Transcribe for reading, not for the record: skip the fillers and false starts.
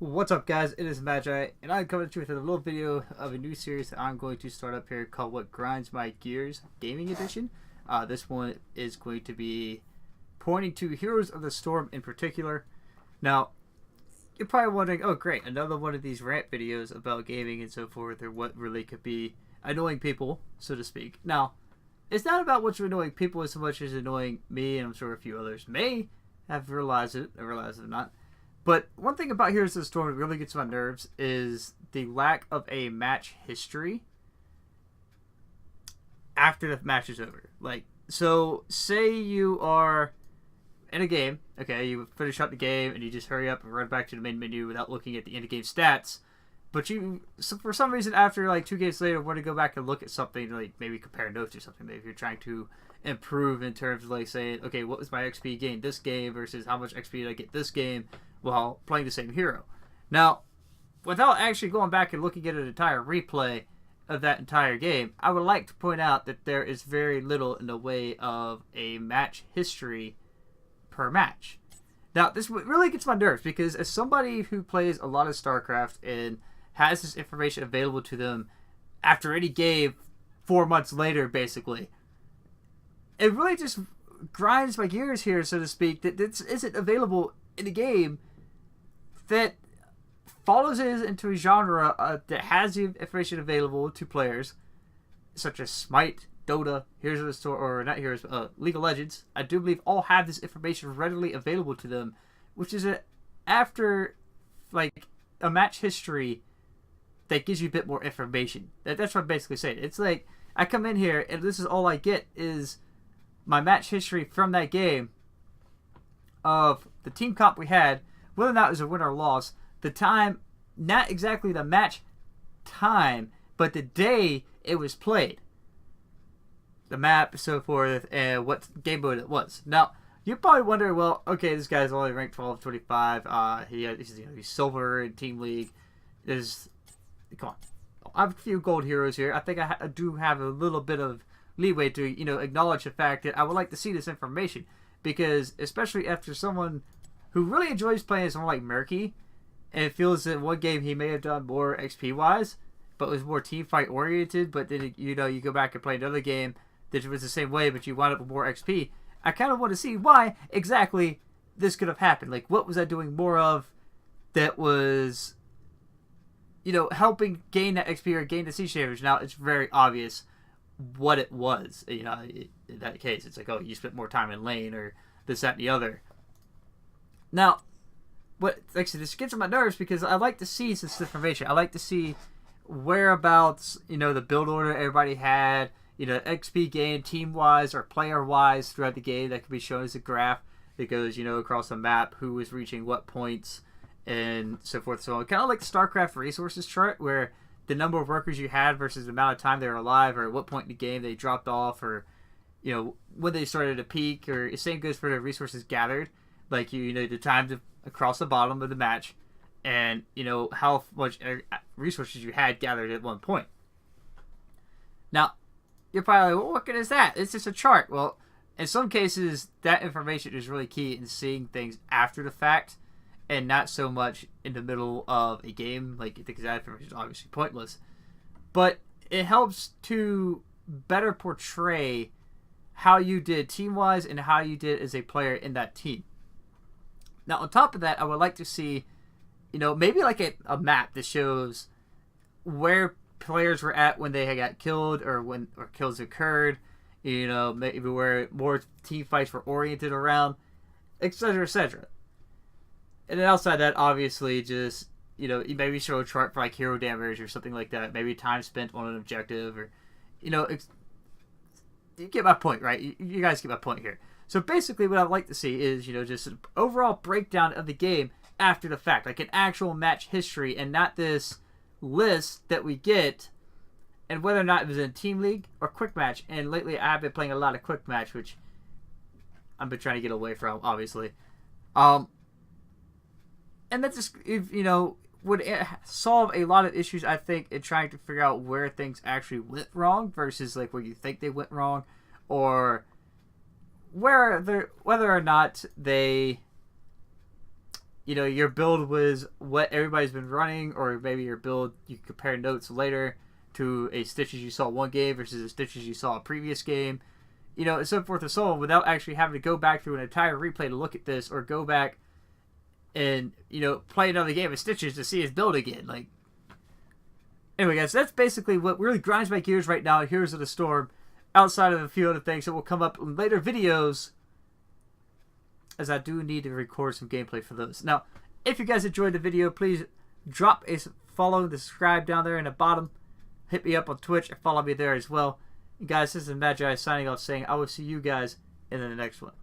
What's up, guys? It is Magi, and I'm coming to you with a little video of a new series that I'm going to start up here called What Grinds My Gears Gaming Edition. This one is going to be pointing to Heroes of the Storm in particular. Now, you're probably wondering, oh great, another one of these rant videos about gaming and so forth, or what really could be annoying people, so to speak. Now, it's not about what's annoying people as much as annoying me, and I'm sure a few others may have realized it, or realized it or not. But one thing about Heroes of the Storm that really gets on my nerves is the lack of a match history after the match is over. Like, so say you are in a game, okay, you finish up the game and you just hurry up and run back to the main menu without looking at the end game stats. But for some reason, after like 2 games later, want to go back and look at something, like maybe compare notes or something. Maybe if you're trying to improve in terms of like saying, okay, what was my XP gained this game versus how much XP did I get this game while playing the same hero. Now, without actually going back and looking at an entire replay of that entire game, I would like to point out that there is very little in the way of a match history per match. Now, this really gets my nerves because as somebody who plays a lot of StarCraft and has this information available to them after any game 4 months later, basically, it really just grinds my gears here, so to speak, that this isn't available in the game that follows it into a genre that has the information available to players, such as Smite, Dota, Heroes of the Storm, or not Heroes, League of Legends. I do believe all have this information readily available to them, which is after like a match history that gives you a bit more information. That's what I'm basically saying. It's like I come in here and this is all I get is my match history from that game of the team comp we had, whether or not it was a win or loss, the time, not exactly the match time, but the day it was played, the map, so forth, and what game mode it was. Now, you probably wonder, well, okay, this guy's only ranked 12, 25. He's silver in Team League. Come on. I have a few gold heroes here. I think I do have a little bit of leeway to, acknowledge the fact that I would like to see this information. Because, especially after someone who really enjoys playing someone like Murky, and feels that one game he may have done more XP-wise, but was more team fight oriented, but then, you go back and play another game that was the same way, but you wound up with more XP. I kind of want to see why exactly this could have happened. Like, what was I doing more of that was, helping gain that XP or gain the siege damage? Now, it's very obvious what it was. In that case, it's like, oh, you spent more time in lane or this, that, and the other. Now, like I said, this gets on my nerves because I like to see this information. I like to see whereabouts, the build order everybody had, XP gain team-wise or player-wise throughout the game that can be shown as a graph that goes, across the map, who was reaching what points, and so forth and so on. Kind of like the StarCraft resources chart where the number of workers you had versus the amount of time they were alive, or at what point in the game they dropped off, or when they started to peak, or the same goes for the resources gathered, like the time to across the bottom of the match, and how much resources you had gathered at one point. Now, you're probably like, well, what good is that? It's just a chart. Well, in some cases, that information is really key in seeing things after the fact, and not so much in the middle of a game, because that information is obviously pointless. But it helps to better portray how you did team-wise and how you did as a player in that team. Now, on top of that, I would like to see, maybe like a map that shows where players were at when they got killed or kills occurred, maybe where more team fights were oriented around, etc., etc. And then outside that, obviously, just, maybe show a chart for like hero damage or something like that. Maybe time spent on an objective, or, you get my point, right? You guys get my point here. So basically what I'd like to see is, just an overall breakdown of the game after the fact, like an actual match history and not this list that we get, and whether or not it was in Team League or Quick Match. And lately I've been playing a lot of Quick Match, which I've been trying to get away from, obviously. And that just, would solve a lot of issues, I think, in trying to figure out where things actually went wrong versus like where you think they went wrong, or whether or not they your build was what everybody's been running, or maybe your build, you compare notes later to a Stitches you saw one game versus a Stitches you saw a previous game, and so forth and so on, without actually having to go back through an entire replay to look at this, or go back and, play another game of Stitches to see his build again. Like, anyway, guys, that's basically what really grinds my gears right now, Heroes of the Storm, outside of a few other things that will come up in later videos, as I do need to record some gameplay for those. Now, if you guys enjoyed the video, please drop a follow, subscribe down there in the bottom. Hit me up on Twitch and follow me there as well. And guys, this is Magi signing off saying I will see you guys in the next one.